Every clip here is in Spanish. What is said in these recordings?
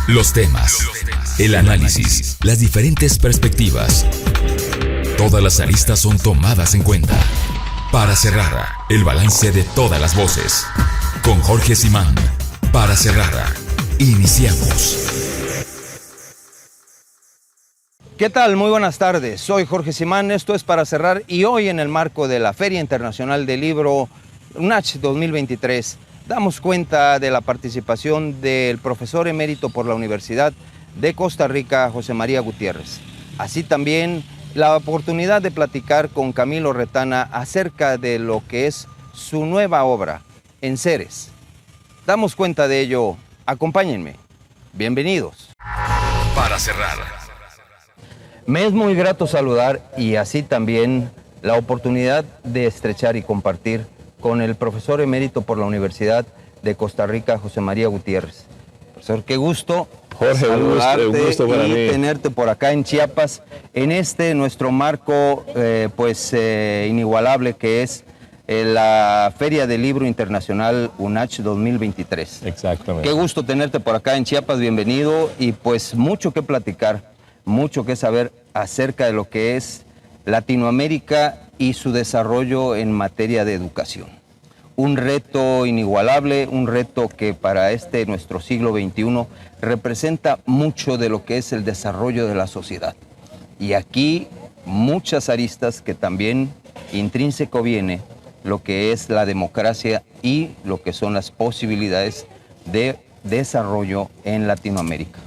Los temas, el análisis, las diferentes perspectivas. Todas las aristas son tomadas en cuenta. Para cerrar, el balance de todas las voces. Con Jorge Simán. Para cerrar, iniciamos. ¿Qué tal? Muy buenas tardes. Soy Jorge Simán, esto es Para Cerrar y hoy en el marco de la Feria Internacional del Libro UNACH 2023 damos cuenta de la participación del profesor emérito por la Universidad de Costa Rica, José María Gutiérrez. Así también la oportunidad de platicar con Camilo Retana acerca de lo que es su nueva obra, Enseres. Damos cuenta de ello. Acompáñenme. Bienvenidos. Para cerrar. Me es muy grato saludar y así también la oportunidad de estrechar y compartir con el profesor emérito por la Universidad de Costa Rica, José María Gutiérrez. Profesor, qué gusto Jorge, saludarte un gusto para mí. Tenerte por acá en Chiapas, en nuestro marco inigualable que es la Feria del Libro Internacional UNACH 2023. Exactamente. Qué gusto tenerte por acá en Chiapas, bienvenido, y pues mucho que platicar, mucho que saber acerca de lo que es Latinoamérica y su desarrollo en materia de educación. Un reto inigualable, un reto que para nuestro siglo XXI representa mucho de lo que es el desarrollo de la sociedad. Y aquí muchas aristas que también intrínseco viene lo que es la democracia y lo que son las posibilidades de desarrollo en Latinoamérica.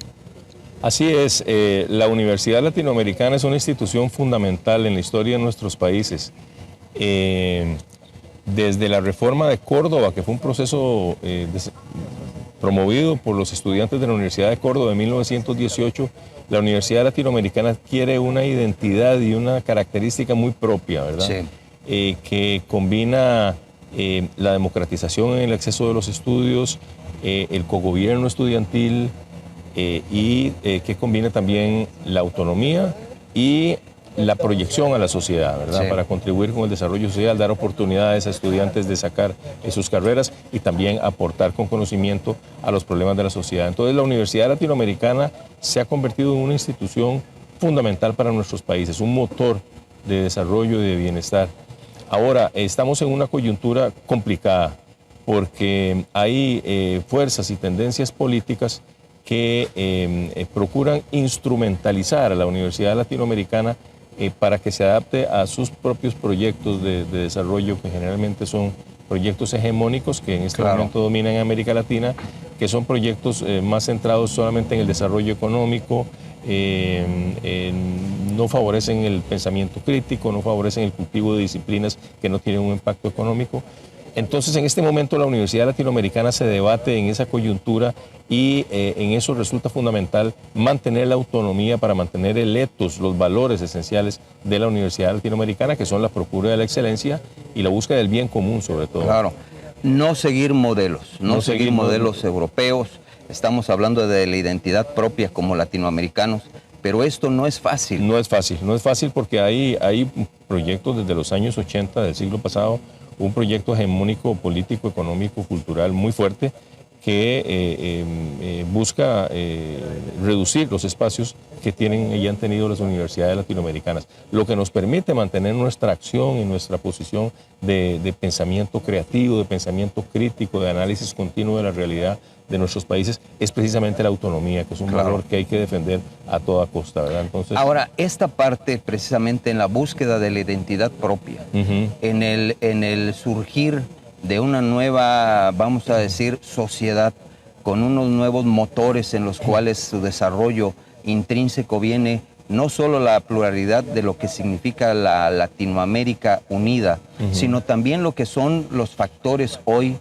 Así es, la Universidad Latinoamericana es una institución fundamental en la historia de nuestros países. Desde la reforma de Córdoba, que fue un proceso promovido por los estudiantes de la Universidad de Córdoba en 1918, la Universidad Latinoamericana adquiere una identidad y una característica muy propia, ¿verdad? Sí. Que combina la democratización en el acceso de los estudios, el cogobierno estudiantil, y que combina también la autonomía y la proyección a la sociedad, ¿verdad? Sí. Para contribuir con el desarrollo social, dar oportunidades a estudiantes de sacar sus carreras y también aportar con conocimiento a los problemas de la sociedad. Entonces, la Universidad Latinoamericana se ha convertido en una institución fundamental para nuestros países, un motor de desarrollo y de bienestar. Ahora, estamos en una coyuntura complicada porque hay fuerzas y tendencias políticas que procuran instrumentalizar a la Universidad Latinoamericana para que se adapte a sus propios proyectos de desarrollo, que generalmente son proyectos hegemónicos que en este momento dominan en América Latina, que son proyectos más centrados solamente en el desarrollo económico, no favorecen el pensamiento crítico, no favorecen el cultivo de disciplinas que no tienen un impacto económico. Entonces, en este momento la Universidad Latinoamericana se debate en esa coyuntura y en eso resulta fundamental mantener la autonomía para mantener el ethos, los valores esenciales de la Universidad Latinoamericana, que son la procura de la excelencia y la búsqueda del bien común, sobre todo. Claro, no seguir modelos, no seguir modelos europeos. Estamos hablando de la identidad propia como latinoamericanos, pero esto no es fácil. No es fácil porque hay proyectos desde los años 80 del siglo pasado, un proyecto hegemónico, político, económico, cultural muy fuerte que busca reducir los espacios que tienen y han tenido las universidades latinoamericanas, lo que nos permite mantener nuestra acción y nuestra posición de pensamiento creativo, de pensamiento crítico, de análisis continuo de la realidad de nuestros países, es precisamente la autonomía, que es un valor que hay que defender a toda costa, ¿verdad? Entonces, ahora, esta parte precisamente en la búsqueda de la identidad propia, en el surgir de una nueva, vamos a decir, sociedad, con unos nuevos motores en los cuales su desarrollo intrínseco viene no solo la pluralidad de lo que significa la Latinoamérica unida, sino también lo que son los factores hoy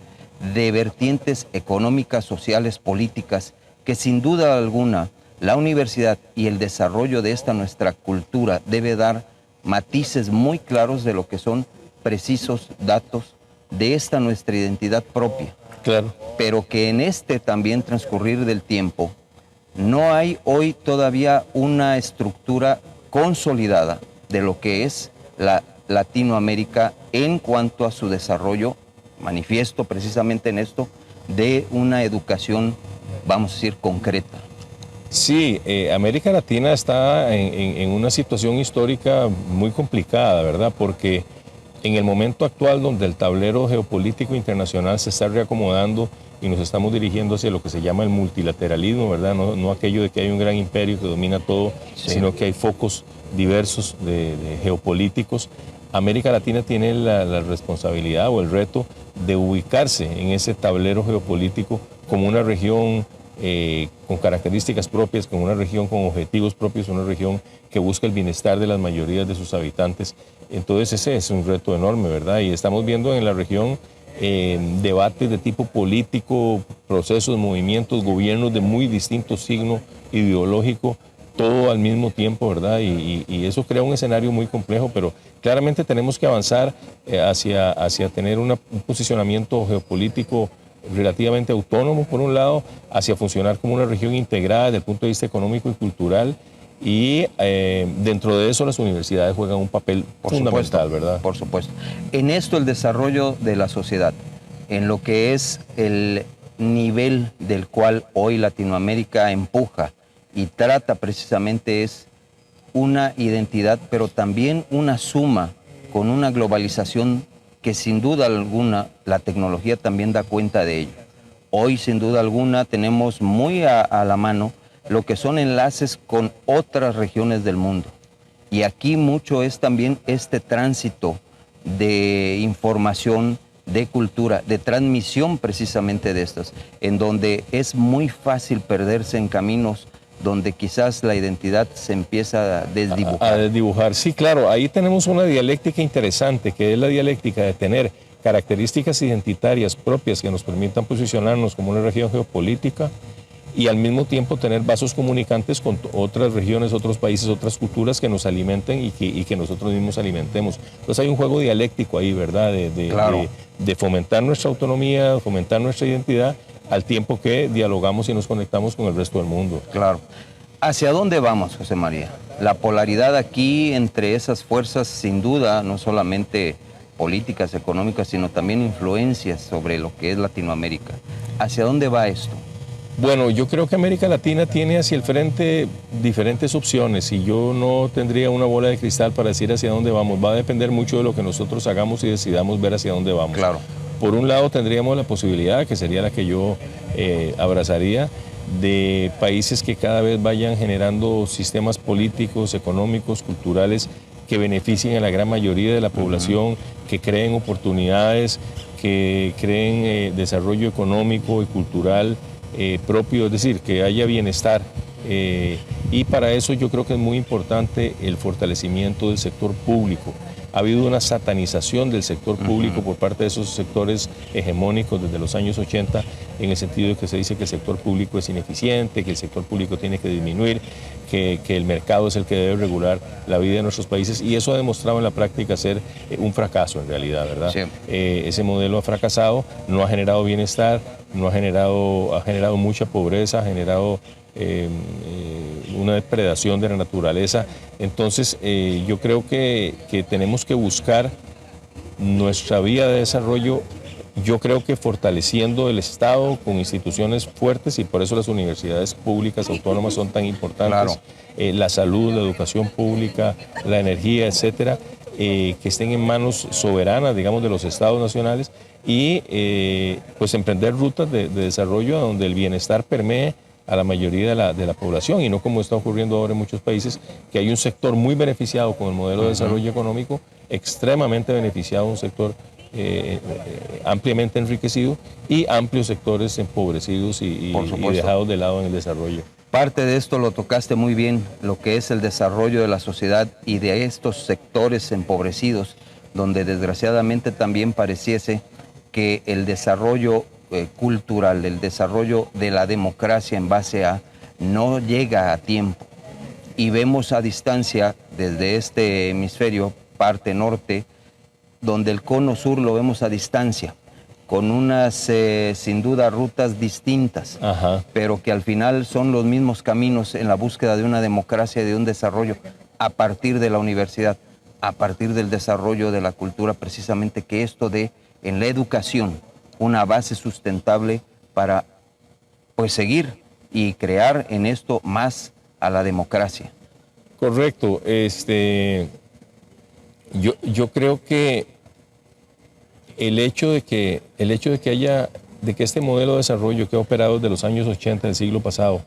de vertientes económicas, sociales, políticas, que sin duda alguna la universidad y el desarrollo de esta nuestra cultura debe dar matices muy claros de lo que son precisos datos de esta nuestra identidad propia. claro. Pero que en también transcurrir del tiempo no hay hoy todavía una estructura consolidada de lo que es la Latinoamérica en cuanto a su desarrollo, manifiesto precisamente en esto, de una educación, vamos a decir, concreta. Sí, América Latina está en una situación histórica muy complicada, ¿verdad? Porque en el momento actual donde el tablero geopolítico internacional se está reacomodando y nos estamos dirigiendo hacia lo que se llama el multilateralismo, ¿verdad? No aquello de que hay un gran imperio que domina todo, sí, sino que hay focos diversos de geopolíticos. América Latina tiene la responsabilidad o el reto de ubicarse en ese tablero geopolítico como una región con características propias, con una región con objetivos propios, una región que busca el bienestar de las mayorías de sus habitantes. Entonces ese es un reto enorme, ¿verdad? Y estamos viendo en la región debates de tipo político, procesos, movimientos, gobiernos de muy distinto signo ideológico, todo al mismo tiempo, ¿verdad? Y eso crea un escenario muy complejo, pero claramente tenemos que avanzar hacia tener un posicionamiento geopolítico relativamente autónomo, por un lado, hacia funcionar como una región integrada desde el punto de vista económico y cultural, y dentro de eso las universidades juegan un papel fundamental, ¿verdad? Por supuesto. En esto el desarrollo de la sociedad, en lo que es el nivel del cual hoy Latinoamérica empuja y trata precisamente es una identidad, pero también una suma con una globalización que sin duda alguna la tecnología también da cuenta de ello. Hoy sin duda alguna tenemos muy a la mano lo que son enlaces con otras regiones del mundo. Y aquí mucho es también este tránsito de información, de cultura, de transmisión precisamente de estas, en donde es muy fácil perderse en caminos donde quizás la identidad se empieza a desdibujar. A desdibujar, sí, claro. Ahí tenemos una dialéctica interesante, que es la dialéctica de tener características identitarias propias que nos permitan posicionarnos como una región geopolítica y al mismo tiempo tener vasos comunicantes con otras regiones, otros países, otras culturas que nos alimenten y que nosotros mismos alimentemos. Entonces hay un juego dialéctico ahí, ¿verdad? De fomentar nuestra autonomía, fomentar nuestra identidad, al tiempo que dialogamos y nos conectamos con el resto del mundo. Claro. ¿Hacia dónde vamos, José María? La polaridad aquí entre esas fuerzas, sin duda, no solamente políticas, económicas, sino también influencias sobre lo que es Latinoamérica. ¿Hacia dónde va esto? Bueno, yo creo que América Latina tiene hacia el frente diferentes opciones y yo no tendría una bola de cristal para decir hacia dónde vamos. Va a depender mucho de lo que nosotros hagamos y decidamos ver hacia dónde vamos. Claro. Por un lado tendríamos la posibilidad, que sería la que yo abrazaría, de países que cada vez vayan generando sistemas políticos, económicos, culturales que beneficien a la gran mayoría de la población, que creen oportunidades, que creen desarrollo económico y cultural propio, es decir, que haya bienestar. Y para eso yo creo que es muy importante el fortalecimiento del sector público. Ha habido una satanización del sector público por parte de esos sectores hegemónicos desde los años 80, en el sentido de que se dice que el sector público es ineficiente, que el sector público tiene que disminuir, que el mercado es el que debe regular la vida de nuestros países, y eso ha demostrado en la práctica ser un fracaso en realidad, ¿verdad? Sí. Ese modelo ha fracasado, no ha generado bienestar, ha generado mucha pobreza, ha generado una depredación de la naturaleza. Entonces yo creo que tenemos que buscar nuestra vía de desarrollo, yo creo que fortaleciendo el Estado con instituciones fuertes, y por eso las universidades públicas autónomas son tan importantes, claro. La salud, la educación pública, la energía, etcétera, que estén en manos soberanas, digamos, de los estados nacionales, y pues emprender rutas de desarrollo donde el bienestar permee a la mayoría de la población, y no como está ocurriendo ahora en muchos países, que hay un sector muy beneficiado con el modelo de desarrollo económico, extremadamente beneficiado, un sector ampliamente enriquecido, y amplios sectores empobrecidos y dejados de lado en el desarrollo. Parte de esto lo tocaste muy bien, lo que es el desarrollo de la sociedad y de estos sectores empobrecidos, donde desgraciadamente también pareciese que el desarrollo cultural, el desarrollo de la democracia en base a no llega a tiempo. Y vemos a distancia desde este hemisferio, parte norte, donde el cono sur lo vemos a distancia, con unas sin duda rutas distintas, pero que al final son los mismos caminos en la búsqueda de una democracia y de un desarrollo a partir de la universidad, a partir del desarrollo de la cultura, precisamente que esto dé en la educación una base sustentable para pues seguir y crear en esto más a la democracia. Correcto. Yo creo que el hecho de que este modelo de desarrollo que ha operado desde los años 80 del siglo pasado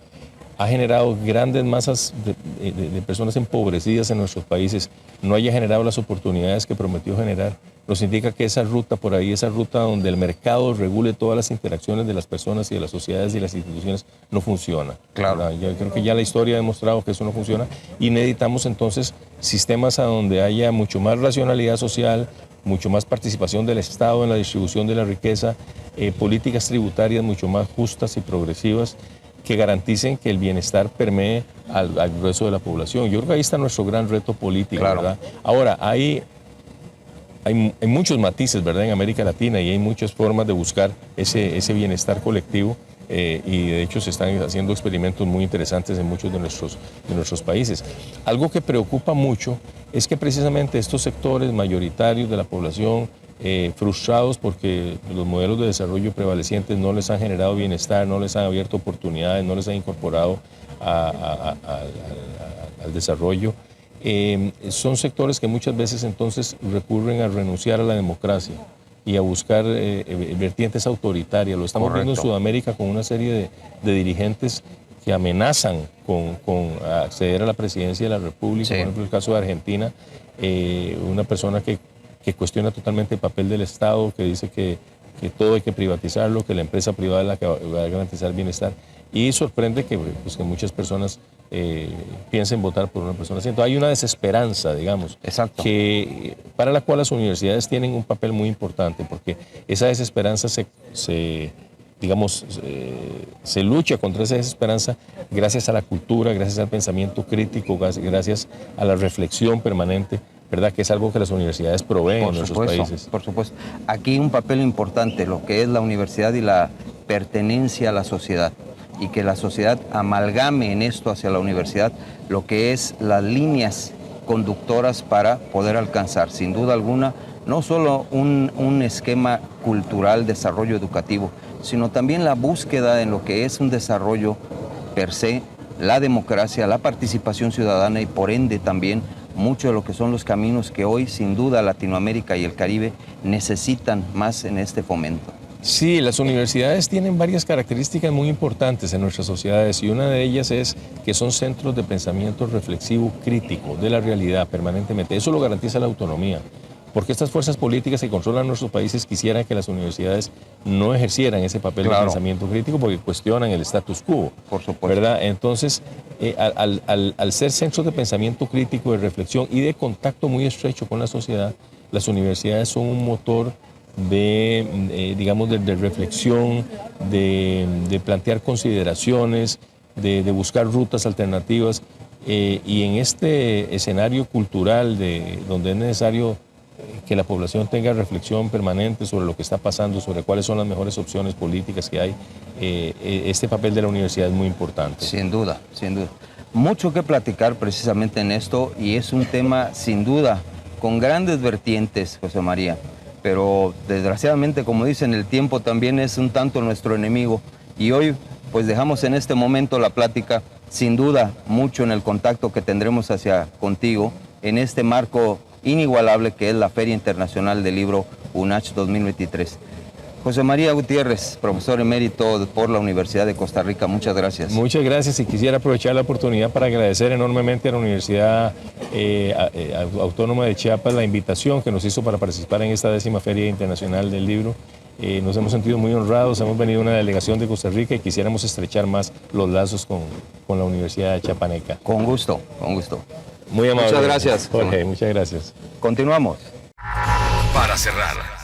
ha generado grandes masas de personas empobrecidas en nuestros países, no haya generado las oportunidades que prometió generar, nos indica que esa ruta por ahí, esa ruta donde el mercado regule todas las interacciones de las personas y de las sociedades y las instituciones, no funciona. Claro. Yo creo que ya la historia ha demostrado que eso no funciona y necesitamos entonces sistemas a donde haya mucho más racionalidad social, mucho más participación del Estado en la distribución de la riqueza, políticas tributarias mucho más justas y progresivas, que garanticen que el bienestar permee al grueso de la población. Yo creo que ahí está nuestro gran reto político, claro, ¿verdad? Ahora, hay muchos matices, ¿verdad?, en América Latina y hay muchas formas de buscar ese bienestar colectivo y de hecho se están haciendo experimentos muy interesantes en muchos de nuestros países. Algo que preocupa mucho es que precisamente estos sectores mayoritarios de la población, frustrados porque los modelos de desarrollo prevalecientes no les han generado bienestar, no les han abierto oportunidades, no les han incorporado al desarrollo, son sectores que muchas veces entonces recurren a renunciar a la democracia y a buscar vertientes autoritarias. Lo estamos viendo en Sudamérica con una serie de dirigentes que amenazan con acceder a la presidencia de la República. Sí. Por ejemplo, el caso de Argentina, una persona que cuestiona totalmente el papel del Estado, que dice que todo hay que privatizarlo, que la empresa privada es la que va a garantizar el bienestar. Y sorprende que muchas personas piensen votar por una persona así. Entonces hay una desesperanza, digamos, para la cual las universidades tienen un papel muy importante, porque esa desesperanza se lucha contra esa desesperanza gracias a la cultura, gracias al pensamiento crítico, gracias a la reflexión permanente, ¿verdad?, que es algo que las universidades proveen en nuestros países. Por supuesto. Aquí un papel importante, lo que es la universidad y la pertenencia a la sociedad, y que la sociedad amalgame en esto hacia la universidad lo que es las líneas conductoras para poder alcanzar, sin duda alguna, no solo un esquema cultural, desarrollo educativo, sino también la búsqueda en lo que es un desarrollo per se, la democracia, la participación ciudadana y por ende también mucho de lo que son los caminos que hoy sin duda Latinoamérica y el Caribe necesitan más en este fomento. Sí, las universidades tienen varias características muy importantes en nuestras sociedades y una de ellas es que son centros de pensamiento reflexivo crítico de la realidad permanentemente. Eso lo garantiza la autonomía, porque estas fuerzas políticas que controlan nuestros países quisieran que las universidades no ejercieran ese papel de pensamiento crítico porque cuestionan el status quo. Por supuesto. ¿Verdad? Entonces, al ser centros de pensamiento crítico, de reflexión y de contacto muy estrecho con la sociedad, las universidades son un motor de reflexión, de plantear consideraciones, de buscar rutas alternativas. Y en este escenario cultural donde es necesario que la población tenga reflexión permanente sobre lo que está pasando, sobre cuáles son las mejores opciones políticas que hay, este papel de la universidad es muy importante. Sin duda, sin duda. Mucho que platicar precisamente en esto y es un tema sin duda con grandes vertientes, José María, pero desgraciadamente, como dicen, el tiempo también es un tanto nuestro enemigo y hoy pues dejamos en este momento la plática, sin duda mucho en el contacto que tendremos hacia contigo en este marco inigualable que es la Feria Internacional del Libro UNACH 2023. José María Gutiérrez, profesor emérito por la Universidad de Costa Rica, muchas gracias. Muchas gracias y quisiera aprovechar la oportunidad para agradecer enormemente a la Universidad Autónoma de Chiapas la invitación que nos hizo para participar en esta 10ª Feria Internacional del Libro. Nos hemos sentido muy honrados, hemos venido una delegación de Costa Rica y quisiéramos estrechar más los lazos con la Universidad Chiapaneca. Con gusto, con gusto. Muy amable. Muchas gracias. Jorge, muchas gracias. Continuamos. Para cerrar.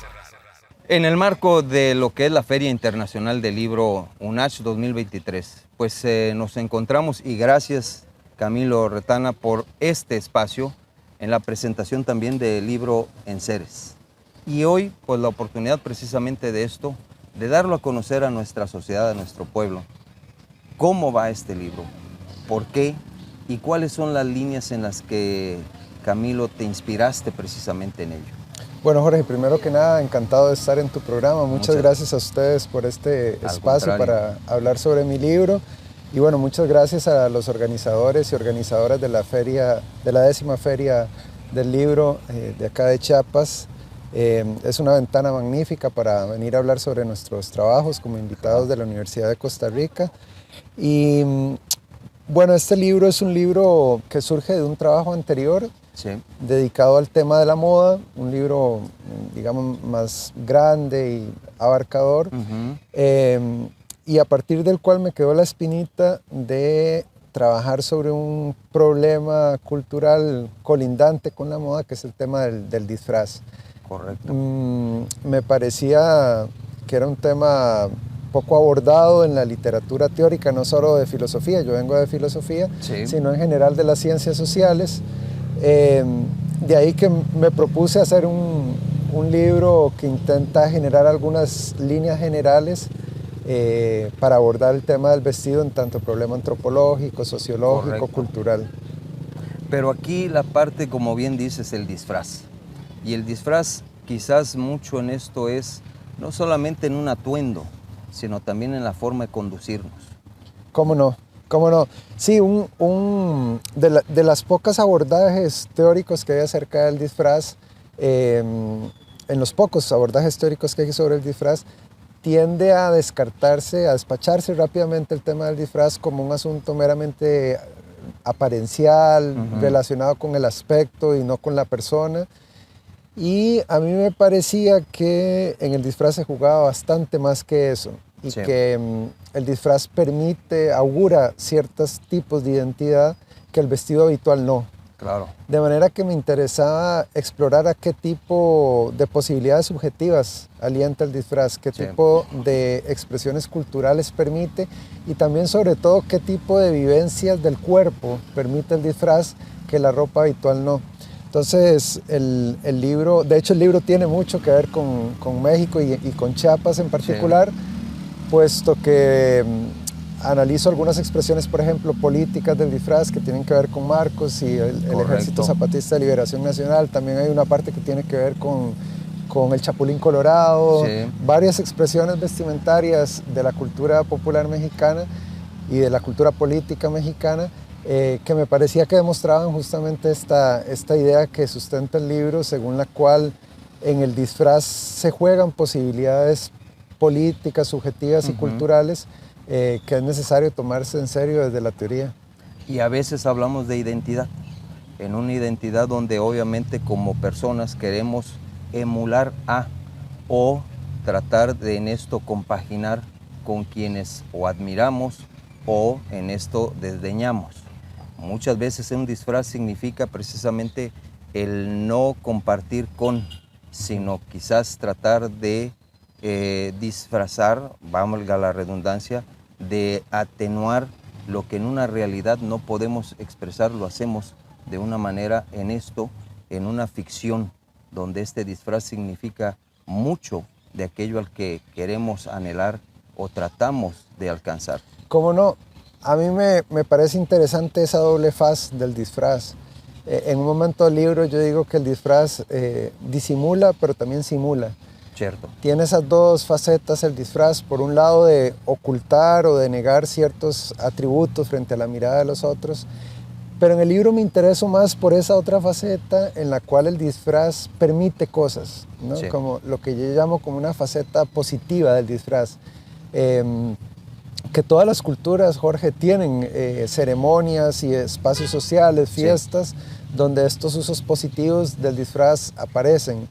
En el marco de lo que es la Feria Internacional del Libro UNACH 2023, pues nos encontramos y gracias Camilo Retana por este espacio en la presentación también del libro Enseres. Y hoy pues la oportunidad precisamente de esto, de darlo a conocer a nuestra sociedad, a nuestro pueblo. ¿Cómo va este libro? ¿Por qué? ¿Y cuáles son las líneas en las que, Camilo, te inspiraste precisamente en ello? Bueno, Jorge, primero que nada, encantado de estar en tu programa. Muchas gracias a ustedes por este espacio para hablar sobre mi libro. Y bueno, muchas gracias a los organizadores y organizadoras de la feria, de la 10ª Feria del Libro de acá de Chiapas. Es una ventana magnífica para venir a hablar sobre nuestros trabajos como invitados de la Universidad de Costa Rica. Y bueno, este libro es un libro que surge de un trabajo anterior, sí, dedicado al tema de la moda, un libro, digamos, más grande y abarcador, y a partir del cual me quedó la espinita de trabajar sobre un problema cultural colindante con la moda, que es el tema del disfraz. Correcto. Me parecía que era un tema poco abordado en la literatura teórica, no solo de filosofía, yo vengo de filosofía, sí, sino en general de las ciencias sociales. De ahí que me propuse hacer un libro que intenta generar algunas líneas generales para abordar el tema del vestido en tanto problema antropológico, sociológico, correcto, cultural. Pero aquí la parte, como bien dices, el disfraz. Y el disfraz quizás mucho en esto es no solamente en un atuendo, sino también en la forma de conducirnos. ¿Cómo no? ¿Cómo no? Sí, de las pocas abordajes teóricos que hay acerca del disfraz, en los pocos abordajes teóricos que hay sobre el disfraz, tiende a descartarse, a despacharse rápidamente el tema del disfraz como un asunto meramente aparencial, relacionado con el aspecto y no con la persona. Y a mí me parecía que en el disfraz se jugaba bastante más que eso y sí, que el disfraz augura ciertos tipos de identidad que el vestido habitual no. Claro. De manera que me interesaba explorar a qué tipo de posibilidades subjetivas alienta el disfraz, qué sí, tipo de expresiones culturales permite y también sobre todo qué tipo de vivencias del cuerpo permite el disfraz que la ropa habitual no. Entonces, el libro, de hecho el libro tiene mucho que ver con México y con Chiapas en particular, sí, puesto que analizo algunas expresiones, por ejemplo, políticas del disfraz que tienen que ver con Marcos y el Ejército Zapatista de Liberación Nacional. También hay una parte que tiene que ver con el Chapulín Colorado, sí, varias expresiones vestimentarias de la cultura popular mexicana y de la cultura política mexicana, que me parecía que demostraban justamente esta idea que sustenta el libro, según la cual en el disfraz se juegan posibilidades políticas, subjetivas y culturales que es necesario tomarse en serio desde la teoría. Y a veces hablamos de identidad, en una identidad donde obviamente como personas queremos emular o tratar de en esto compaginar con quienes o admiramos o en esto desdeñamos. Muchas veces un disfraz significa precisamente el no compartir con, sino quizás tratar de disfrazar, valga la redundancia, de atenuar lo que en una realidad no podemos expresar, lo hacemos de una manera en esto, en una ficción, donde este disfraz significa mucho de aquello al que queremos anhelar o tratamos de alcanzar. ¿Cómo no? A mí me parece interesante esa doble faz del disfraz. En un momento del libro yo digo que el disfraz disimula, pero también simula. Cierto. Tiene esas dos facetas el disfraz, por un lado de ocultar o de negar ciertos atributos frente a la mirada de los otros, pero en el libro me intereso más por esa otra faceta en la cual el disfraz permite cosas, ¿no? Sí. Como lo que yo llamo como una faceta positiva del disfraz. Que todas las culturas, Jorge, tienen ceremonias y espacios sociales, fiestas, sí, donde estos usos positivos del disfraz aparecen.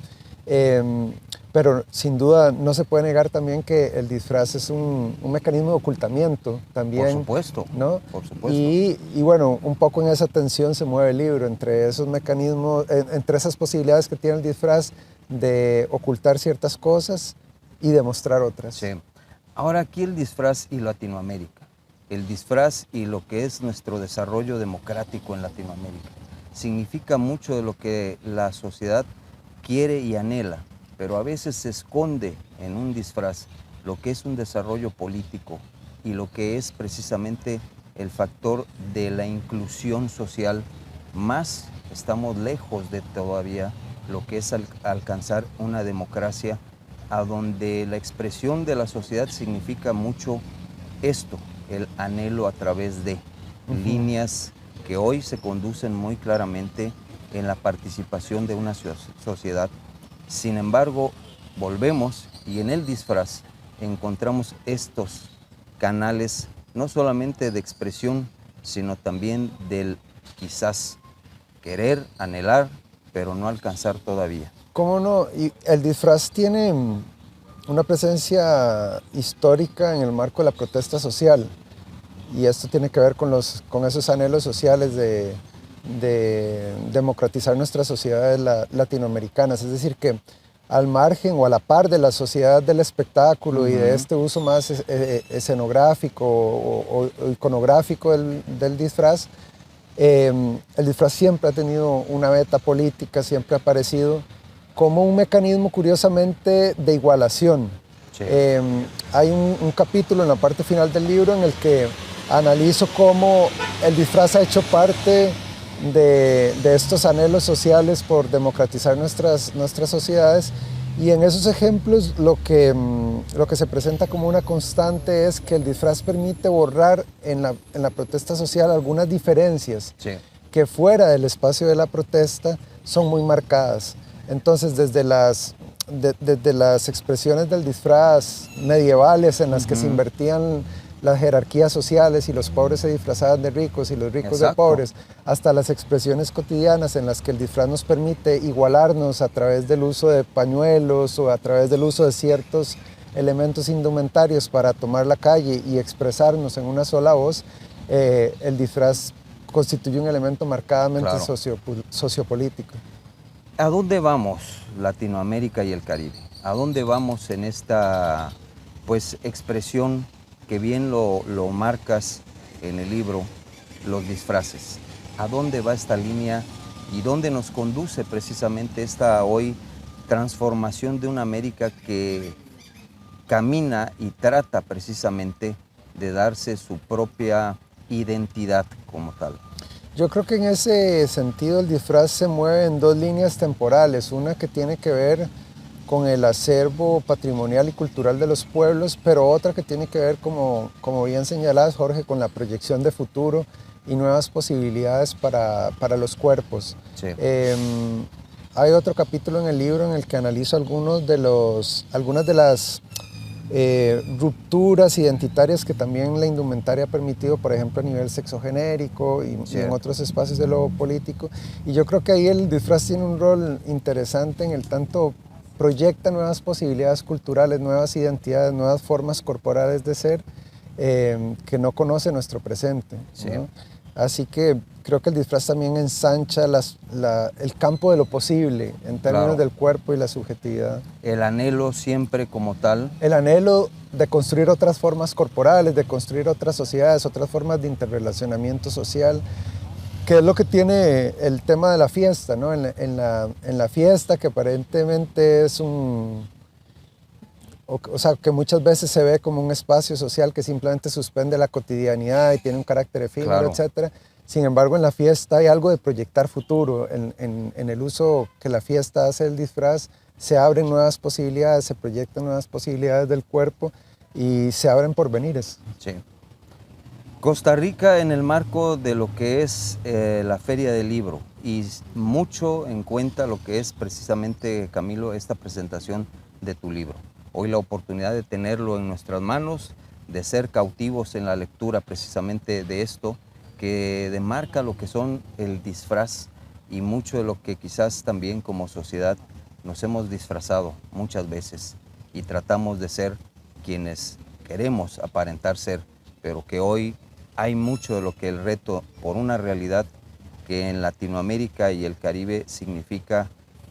Pero sin duda no se puede negar también que el disfraz es un mecanismo de ocultamiento también. Por supuesto, ¿no? Por supuesto. Y bueno, un poco en esa tensión se mueve el libro, entre esos mecanismos, entre esas posibilidades que tiene el disfraz de ocultar ciertas cosas y demostrar otras. Sí. Ahora aquí el disfraz y Latinoamérica, el disfraz y lo que es nuestro desarrollo democrático en Latinoamérica, significa mucho de lo que la sociedad quiere y anhela, pero a veces se esconde en un disfraz lo que es un desarrollo político y lo que es precisamente el factor de la inclusión social, más estamos lejos de todavía lo que es alcanzar una democracia a donde la expresión de la sociedad significa mucho esto, el anhelo a través de líneas que hoy se conducen muy claramente en la participación de una sociedad. Sin embargo, volvemos y en el disfraz encontramos estos canales no solamente de expresión, sino también del quizás querer, anhelar, pero no alcanzar todavía. ¿Cómo no? Y el disfraz tiene una presencia histórica en el marco de la protesta social, y esto tiene que ver con esos anhelos sociales de democratizar nuestras sociedades latinoamericanas. Es decir, que al margen o a la par de la sociedad del espectáculo y de este uso más escenográfico o iconográfico del disfraz, el disfraz siempre ha tenido una beta política, siempre ha aparecido como un mecanismo curiosamente de igualación. Sí. Hay un capítulo en la parte final del libro en el que analizo cómo el disfraz ha hecho parte de estos anhelos sociales por democratizar nuestras sociedades, y en esos ejemplos lo que se presenta como una constante es que el disfraz permite borrar en la protesta social algunas diferencias que fuera del espacio de la protesta son muy marcadas. Entonces, desde las expresiones del disfraz medievales en las que se invertían las jerarquías sociales y los pobres se disfrazaban de ricos y los ricos de pobres, hasta las expresiones cotidianas en las que el disfraz nos permite igualarnos a través del uso de pañuelos o a través del uso de ciertos elementos indumentarios para tomar la calle y expresarnos en una sola voz. El disfraz constituye un elemento marcadamente sociopolítico. ¿A dónde vamos Latinoamérica y el Caribe? ¿A dónde vamos en esta expresión que bien lo marcas en el libro, los disfraces? ¿A dónde va esta línea y dónde nos conduce precisamente esta hoy transformación de una América que camina y trata precisamente de darse su propia identidad como tal? Yo creo que en ese sentido el disfraz se mueve en dos líneas temporales, una que tiene que ver con el acervo patrimonial y cultural de los pueblos, pero otra que tiene que ver, como bien señalás, Jorge, con la proyección de futuro y nuevas posibilidades para los cuerpos. Sí. Hay otro capítulo en el libro en el que analizo algunas de las rupturas identitarias que también la indumentaria ha permitido, por ejemplo, a nivel sexogenérico y en otros espacios de lo político. Y yo creo que ahí el disfraz tiene un rol interesante en el tanto proyecta nuevas posibilidades culturales, nuevas identidades, nuevas formas corporales de ser que no conoce nuestro presente, ¿no? Así que creo que el disfraz también ensancha el campo de lo posible en términos del cuerpo y la subjetividad. El anhelo siempre como tal. El anhelo de construir otras formas corporales, de construir otras sociedades, otras formas de interrelacionamiento social, que es lo que tiene el tema de la fiesta, ¿no? En la fiesta, que aparentemente es que muchas veces se ve como un espacio social que simplemente suspende la cotidianidad y tiene un carácter efímero, etc. Sin embargo, en la fiesta hay algo de proyectar futuro. En el uso que la fiesta hace del disfraz, se abren nuevas posibilidades, se proyectan nuevas posibilidades del cuerpo y se abren porvenires. Sí. Costa Rica en el marco de lo que es la Feria del Libro, y mucho en cuenta lo que es precisamente, Camilo, esta presentación de tu libro. Hoy la oportunidad de tenerlo en nuestras manos, de ser cautivos en la lectura precisamente de esto, que demarca lo que son el disfraz y mucho de lo que quizás también como sociedad nos hemos disfrazado muchas veces y tratamos de ser quienes queremos aparentar ser, pero que hoy hay mucho de lo que el reto por una realidad que en Latinoamérica y el Caribe significa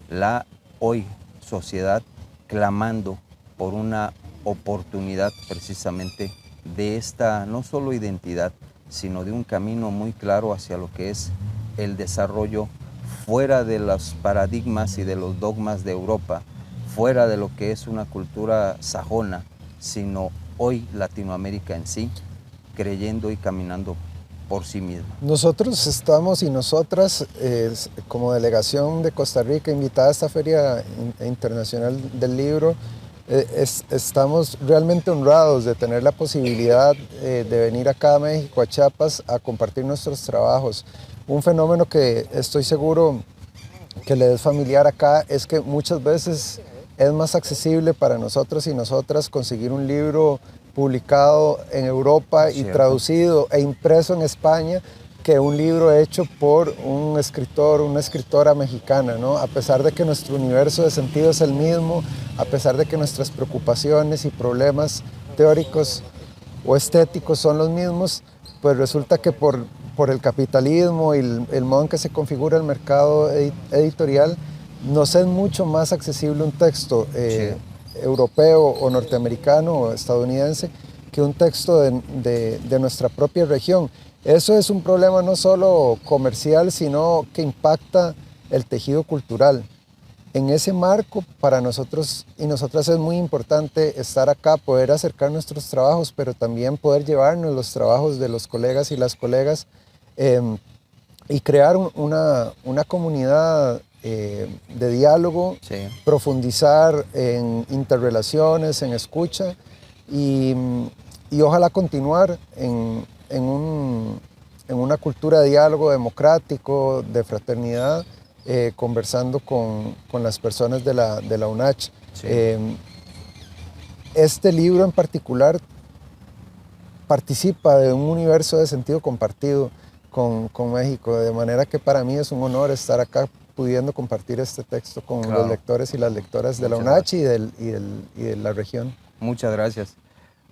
la hoy sociedad clamando por una oportunidad precisamente de esta no solo identidad, sino de un camino muy claro hacia lo que es el desarrollo fuera de los paradigmas y de los dogmas de Europa, fuera de lo que es una cultura sajona, sino hoy Latinoamérica en sí, creyendo y caminando por sí misma. Nosotros estamos y nosotras, como delegación de Costa Rica, invitada a esta Feria Internacional del Libro, Estamos realmente honrados de tener la posibilidad de venir acá a México, a Chiapas, a compartir nuestros trabajos. Un fenómeno que estoy seguro que le es familiar acá es que muchas veces es más accesible para nosotros y nosotras conseguir un libro publicado en Europa y traducido e impreso en España que un libro hecho por un escritor, una escritora mexicana, ¿no? A pesar de que nuestro universo de sentido es el mismo, a pesar de que nuestras preocupaciones y problemas teóricos o estéticos son los mismos, pues resulta que por el capitalismo y el modo en que se configura el mercado editorial, nos es mucho más accesible un texto europeo o norteamericano o estadounidense que un texto de nuestra propia región. Eso es un problema no solo comercial, sino que impacta el tejido cultural. En ese marco, para nosotros y nosotras es muy importante estar acá, poder acercar nuestros trabajos, pero también poder llevarnos los trabajos de los colegas y las colegas y crear una comunidad de diálogo, profundizar en interrelaciones, en escucha y ojalá continuar en una cultura de diálogo democrático, de fraternidad, conversando con las personas de la UNACH. Este libro en particular participa de un universo de sentido compartido con México, de manera que para mí es un honor estar acá pudiendo compartir este texto con los lectores y las lectoras de la UNACH y de la región. Muchas gracias.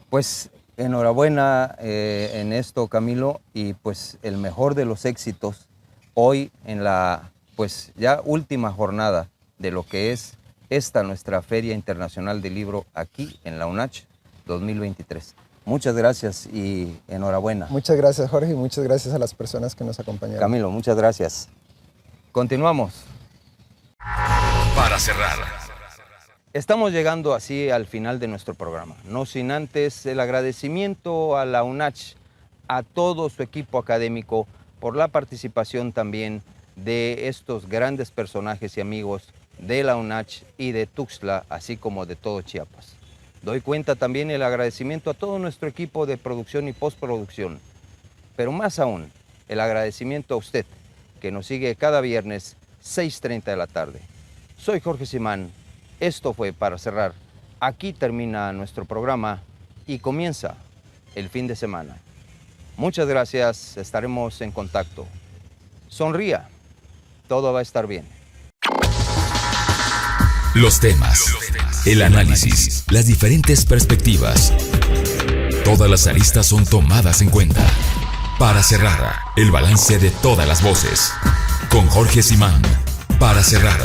Pues enhorabuena en esto, Camilo, y pues el mejor de los éxitos hoy en la pues ya última jornada de lo que es esta nuestra Feria Internacional del Libro aquí en la UNACH 2023. Muchas gracias y enhorabuena. Muchas gracias, Jorge, y muchas gracias a las personas que nos acompañaron. Camilo, muchas gracias. Continuamos. Para cerrar, Estamos llegando así al final de nuestro programa, no sin antes el agradecimiento a la UNACH, a todo su equipo académico, por la participación también de estos grandes personajes y amigos de la UNACH y de Tuxtla, así como de todo Chiapas. Doy cuenta también el agradecimiento a todo nuestro equipo de producción y postproducción, pero más aún, el agradecimiento a usted, que nos sigue cada viernes, 6:30 de la tarde. Soy Jorge Simán. Esto fue Para Cerrar. Aquí termina nuestro programa y comienza el fin de semana. Muchas gracias, estaremos en contacto. Sonría, todo va a estar bien. los temas, el análisis, las diferentes perspectivas. Todas las aristas son tomadas en cuenta. Para cerrar, el balance de todas las voces. Con Jorge Simán. Para cerrar.